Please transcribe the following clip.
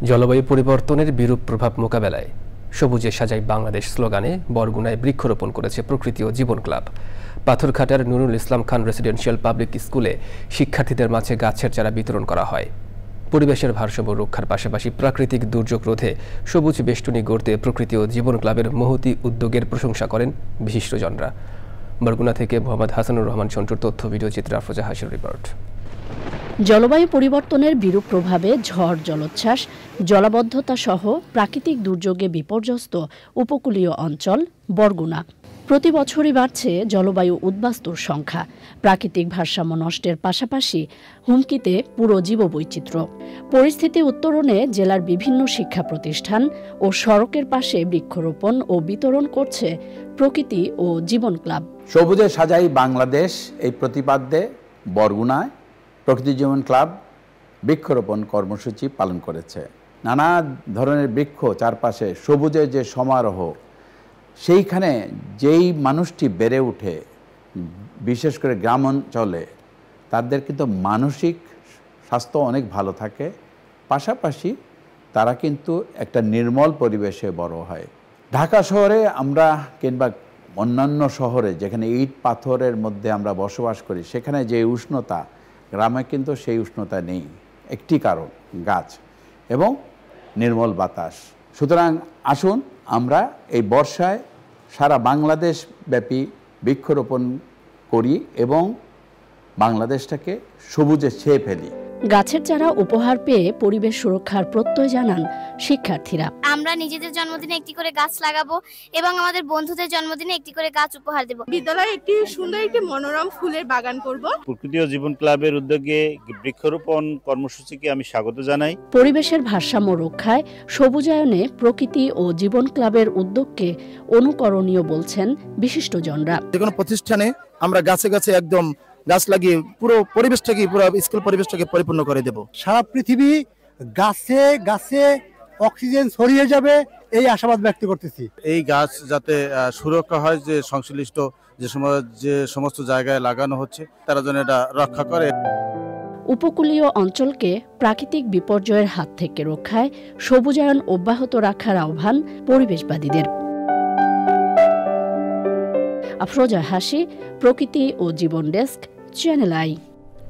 জলবায়ু পরিবর্তনের বিরূপ প্রভাব মোকাবেলায় সবুজে সাজাই বাংলাদেশ স্লোগানে বরগুনায় বৃক্ষরোপণ করেছে প্রকৃতি ও জীবন club. পাথরঘাটার Nurul Islam Khan residential public স্কুলে শিক্ষার্থীদের মাঝে গাছের চারা বিতরণ করা হয়। পরিবেশের ভারসাম্য রক্ষার পাশাপাশি প্রাকৃতিক দুর্যোগ রোধে সবুজ বেষ্টনী গড়তে প্রকৃতি ও জীবন ক্লাবের মহতী উদ্যোগের প্রশংসা করেন বিশিষ্টজনরা। বরগুনা থেকে মোহাম্মদ হাসানুর রহমান সন্টুর তথ্য ভিডিও চিত্রে আফরোজা হাসির রিপোর্ট। জলবায়ু পরিবর্তনের বিরূপ প্রভাবে ঝড়, জলোচ্ছ্বাস, জলাবদ্ধতা সহ প্রাকৃতিক দুর্যোগে বিপর্যস্ত উপকূলীয় অঞ্চল বরগুনা। প্রতি বছরই বাড়ছে জলবায়ু উদ্বাস্তুর সংখ্যা। প্রাকৃতিক ভারসাম্য নষ্টের পাশাপাশি হুমকিতে পুরো জীববৈচিত্র্য। পরিস্থিতি উত্তরণে জেলার বিভিন্ন শিক্ষা প্রতিষ্ঠান ও সড়কের পাশে বৃক্ষরোপণ ও বিতরণ করছে প্রকৃতি ও জীবন ক্লাব। সবুজে সাজাই বাংলাদেশ এই প্রতিপাদ্যে বরগুনায় প্রকৃতি জীবন ক্লাব বৃক্ষরোপণ কর্মসূচি পালন করেছে। নানা ধরনের বৃক্ষ চারপাশে সবুজের যে সমারোহ, সেইখানে যেই মানুষটি বেড়ে ওঠে, বিশেষ করে গ্রাম অঞ্চলে, তাদের কিন্তু মানসিক স্বাস্থ্য অনেক ভালো থাকে। পাশাপাশি তারা কিন্তু একটা নির্মল পরিবেশে বড় হয়। ঢাকা শহরে আমরা কিংবা অন্যান্য শহরে যেখানে ইট পাথরের মধ্যে আমরা বসবাস করি, সেখানে যে উষ্ণতা, গ্রামে কিন্তু সেই উষ্ণতা নেই। একটি কারণ গাছ এবং নির্মল বাতাস। সুতরাং আসুন আমরা এই বর্ষায় সারা বাংলাদেশ ব্যাপী বৃক্ষরোপণ করি এবং বাংলাদেশটাকে সবুজে ছেয়ে ফেলি। গাছের চারা উপহার পেয়ে পরিবেশ সুরক্ষার প্রত্যয় জানান শিক্ষার্থীরা। আমরা নিজেদের জন্মদিনে একটি করে গাছ লাগাবো এবং আমাদের বন্ধুদের জন্মদিনে একটি করে গাছ উপহার দেব। বিদ্যালয়ে একটি সুন্দর একটি মনোরম ফুলের বাগান করব। প্রকৃতি ও জীবন ক্লাবের উদ্যোগে বৃক্ষরোপণ কর্মসূচিকে আমি স্বাগত জানাই। পরিবেশের ভারসাম্য রক্ষায় সবুজায়নে প্রকৃতি ও জীবন ক্লাবের উদ্যোগকে অনুকরণীয় বলছেন বিশিষ্টজনরা। যে কোনো প্রতিষ্ঠানে আমরা গাছে গাছে একদম গাছ লাগিয়ে পুরো পরিবেশটাকে, পুরো স্কুল পরিবেশটাকে পরিপূর্ণ করে দেব। সারা পৃথিবী গাছে গাছে অক্সিজেন ছড়িয়ে যাবে, এই আশাবাদ ব্যক্ত করতেছি। এই গাছ যাতে সুরক্ষা হয়, যে সংশ্লিষ্ট যে সমস্ত জায়গায় লাগানো হচ্ছে তারা যেন এটা রক্ষা করে। উপকূলীয় অঞ্চলকে প্রাকৃতিক বিপর্যয়ের হাত থেকে রক্ষায় সবুজায়ন অব্যাহত রাখার আহ্বান পরিবেশবাদীদের। আফরোজা হাসি, প্রকৃতি ও জীবন ডেস্ক, চ্যানেল আই।